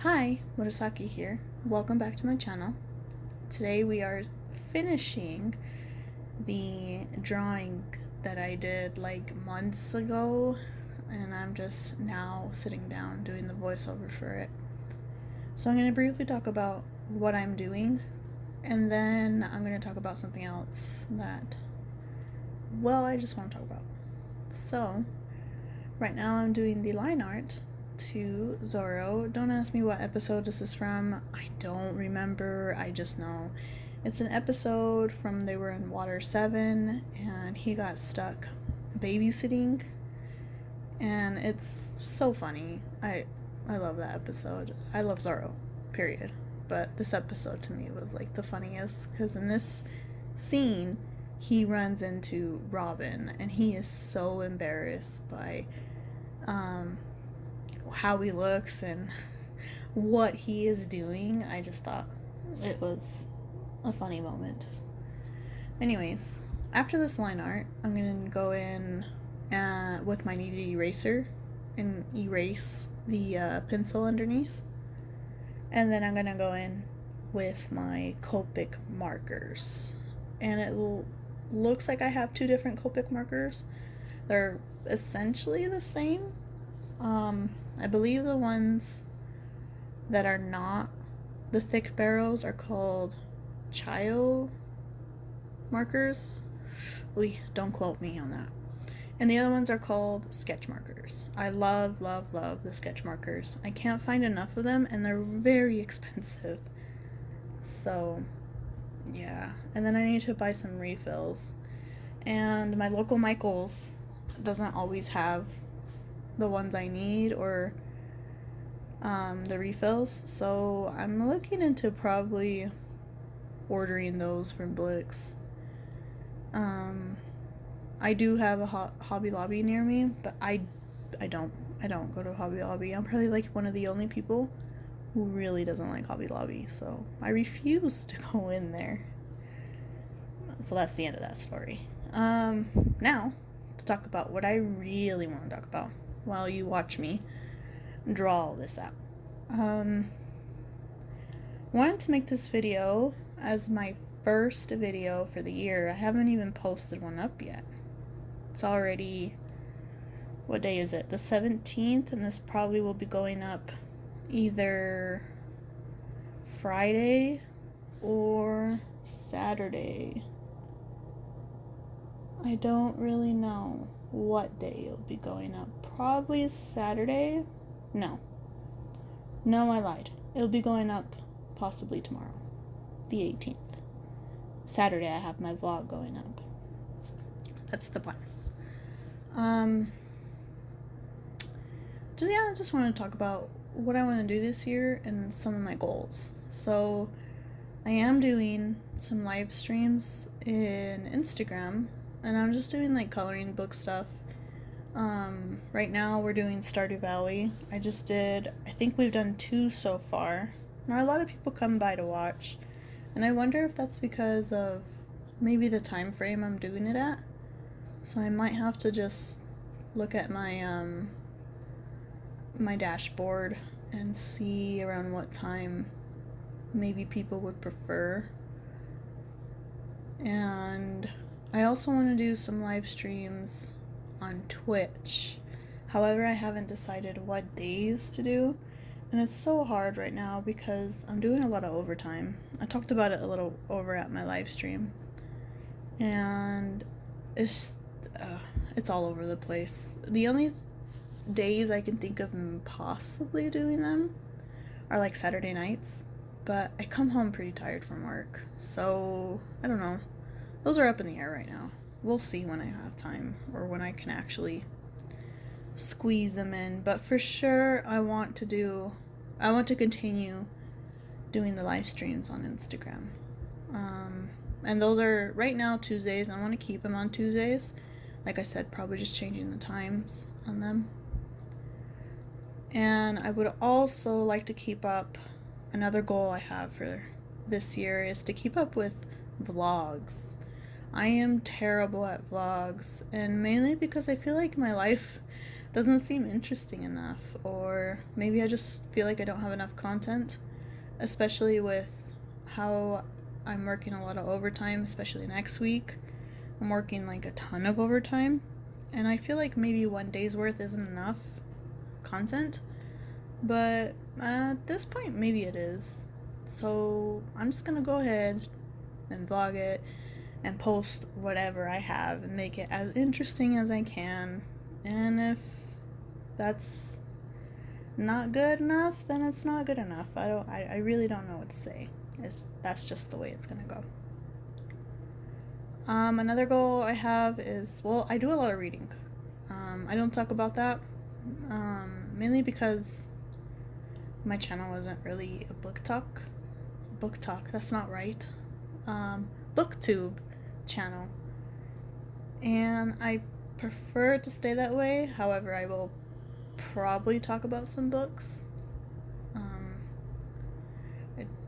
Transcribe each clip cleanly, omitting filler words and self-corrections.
Hi, Murasaki here. Welcome back to my channel. Today we are finishing the drawing that I did like months ago, and I'm just now sitting down doing the voiceover for it. So I'm going to briefly talk about what I'm doing, and then I'm going to talk about something else that, I just want to talk about. So, right now I'm doing the line art to Zoro. Don't ask me what episode this is from. I don't remember. I just know it's an episode from they were in Water 7 and he got stuck babysitting. And it's so funny. I love that episode. I love Zoro, period. But this episode to me was like the funniest because in this scene he runs into Robin and he is so embarrassed by how he looks and what he is doing. I just thought it was a funny moment. Anyways, after this line art, I'm gonna go in with my kneaded eraser and erase the pencil underneath. And then I'm gonna go in with my Copic markers. And it looks like I have two different Copic markers. They're essentially the same. I believe the ones that are not the thick barrels are called Chayo markers. Don't quote me on that. And the other ones are called sketch markers. I love the sketch markers. I can't find enough of them and they're very expensive. So, yeah. And then I need to buy some refills. And my local Michaels doesn't always have the ones I need or the refills, so I'm looking into probably ordering those from Blix. I do have a Hobby Lobby near me, but I don't go to Hobby Lobby. I'm probably like one of the only people who really doesn't like Hobby Lobby, so I refuse to go in there. So that's the end of that story. Now to talk about what I really want to talk about while you watch me draw all this out. Wanted to make this video as my first video for the year. I haven't even posted one up yet. It's already, what day is it? The 17th, and this probably will be going up either Friday or Saturday. I don't really know what day it'll be going up. Probably Saturday. No, I lied. It'll be going up possibly tomorrow, the 18th. Saturday I have my vlog going up. That's the plan. Just want to talk about what I want to do this year and some of my goals. So I am doing some live streams in Instagram, and I'm just doing like coloring book stuff. Right now we're doing Stardew Valley. I think we've done 2 so far. Now a lot of people come by to watch, and I wonder if that's because of maybe the time frame I'm doing it at. So I might have to just look at my my dashboard and see around what time maybe people would prefer. And I also want to do some live streams on Twitch. However, I haven't decided what days to do, and it's so hard right now because I'm doing a lot of overtime. I talked about it a little over at my live stream, and it's all over the place. The only days I can think of possibly doing them are like Saturday nights, but I come home pretty tired from work, so I don't know. Those are up in the air right now. We'll see when I have time or when I can actually squeeze them in, but for sure I want to continue doing the live streams on Instagram. And those are right now Tuesdays. I want to keep them on Tuesdays. Like I said, probably just changing the times on them. And I would also like to keep up, another goal I have for this year is to keep up with vlogs. I am terrible at vlogs, and mainly because I feel like my life doesn't seem interesting enough, or maybe I just feel like I don't have enough content, especially with how I'm working a lot of overtime, especially next week. I'm working like a ton of overtime, and I feel like maybe one day's worth isn't enough content, but at this point, maybe it is. So I'm just gonna go ahead and vlog it and post whatever I have and make it as interesting as I can. And if that's not good enough, then it's not good enough. I really don't know what to say. That's just the way it's gonna go. Another goal I have is, well, I do a lot of reading. I don't talk about that, mainly because my channel isn't really a book talk, that's not right, booktube channel, and I prefer to stay that way. However, I will probably talk about some books.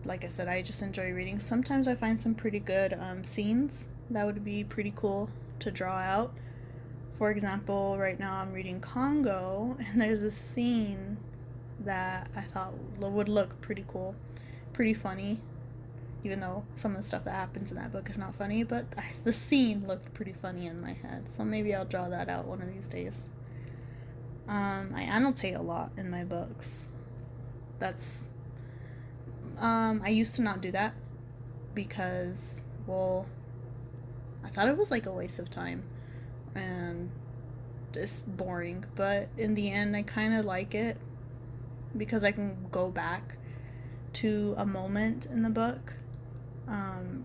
Like I said, I just enjoy reading. Sometimes I find some pretty good scenes that would be pretty cool to draw out. For example, right now I'm reading Congo, and there's a scene that I thought would look pretty cool, pretty funny, even though some of the stuff that happens in that book is not funny, but the scene looked pretty funny in my head, so maybe I'll draw that out one of these days. I annotate a lot in my books. I used to not do that because, well, I thought it was like a waste of time and just boring, but in the end I kind of like it because I can go back to a moment in the book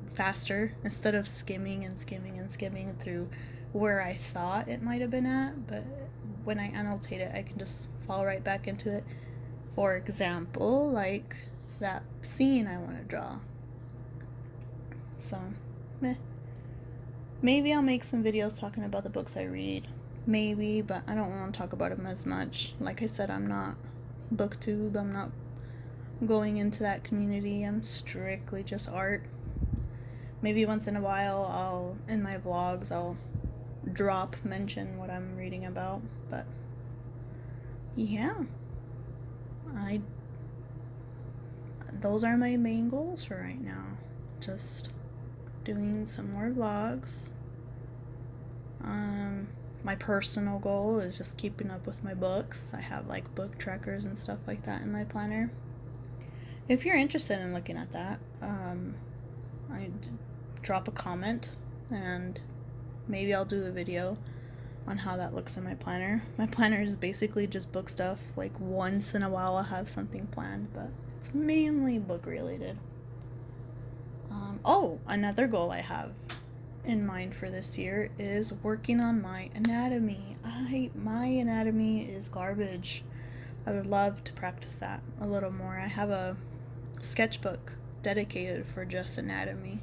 faster, instead of skimming through where I thought it might have been at. But when I annotate it, I can just fall right back into it. For example, like that scene I want to draw. So, maybe I'll make some videos talking about the books I read. Maybe, but I don't want to talk about them as much. Like I said, I'm not booktube. I'm not going into that community. I'm strictly just art. Maybe once in a while, in my vlogs, I'll mention what I'm reading about. But yeah, those are my main goals for right now. Just doing some more vlogs. My personal goal is just keeping up with my books. I have like book trackers and stuff like that in my planner. If you're interested in looking at that, I drop a comment and maybe I'll do a video on how that looks in my planner. My planner is basically just book stuff. Like once in a while I'll have something planned, but it's mainly book related. Another goal I have in mind for this year is working on my anatomy. My anatomy is garbage. I would love to practice that a little more. I have a sketchbook dedicated for just anatomy,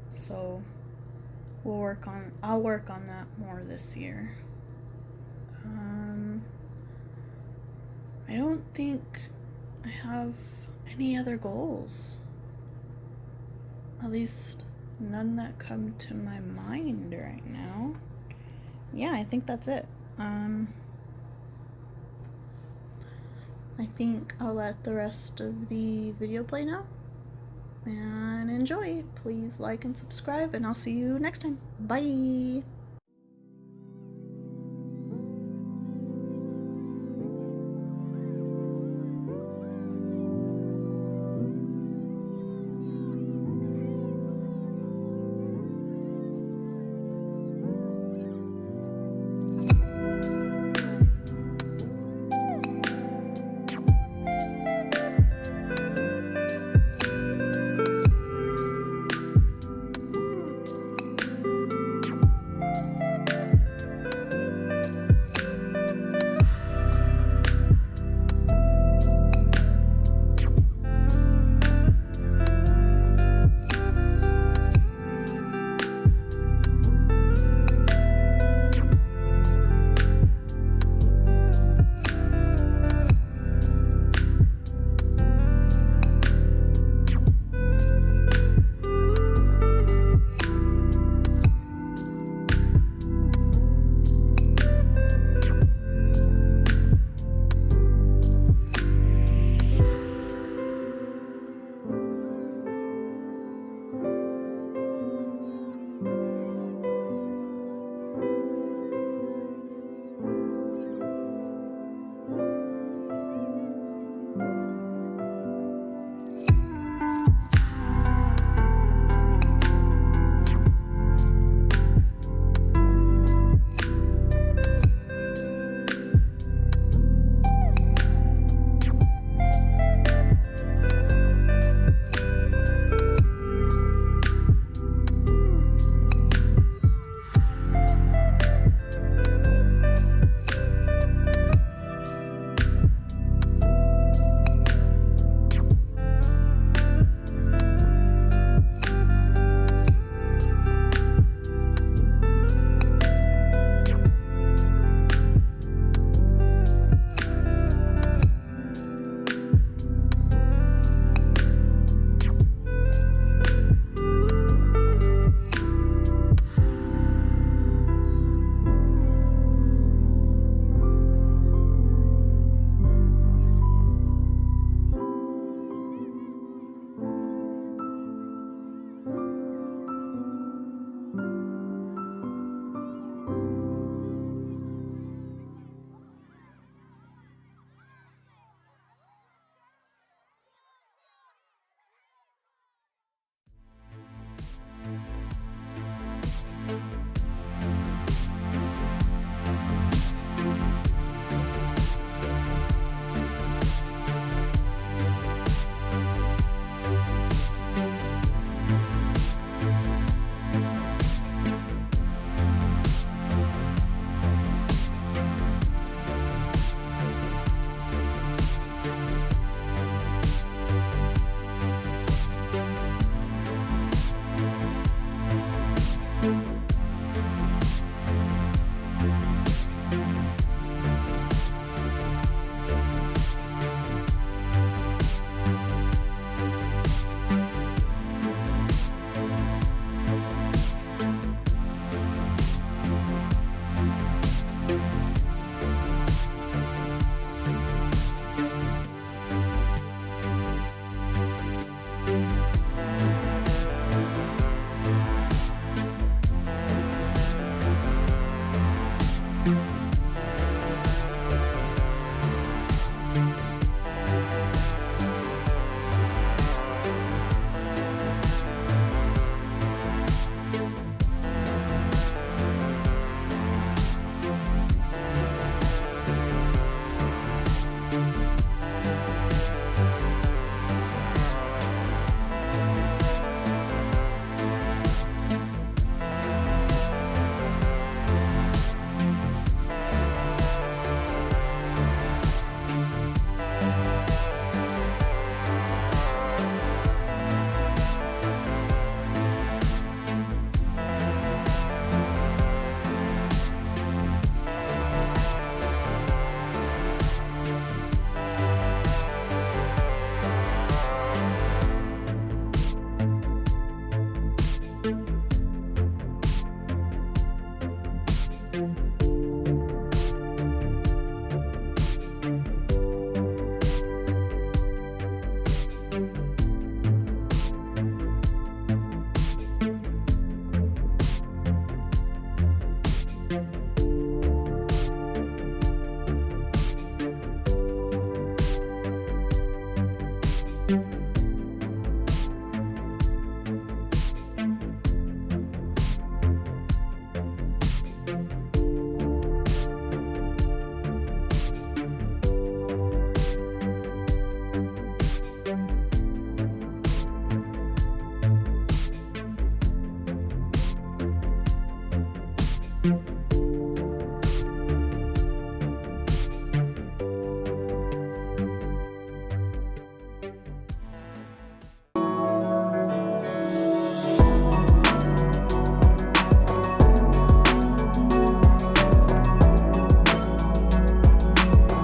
so I'll work on that more this year. I don't think I have any other goals. At least none that come to my mind right now. Yeah, I think that's it. I think I'll let the rest of the video play now. And enjoy. Please like and subscribe, and I'll see you next time. Bye!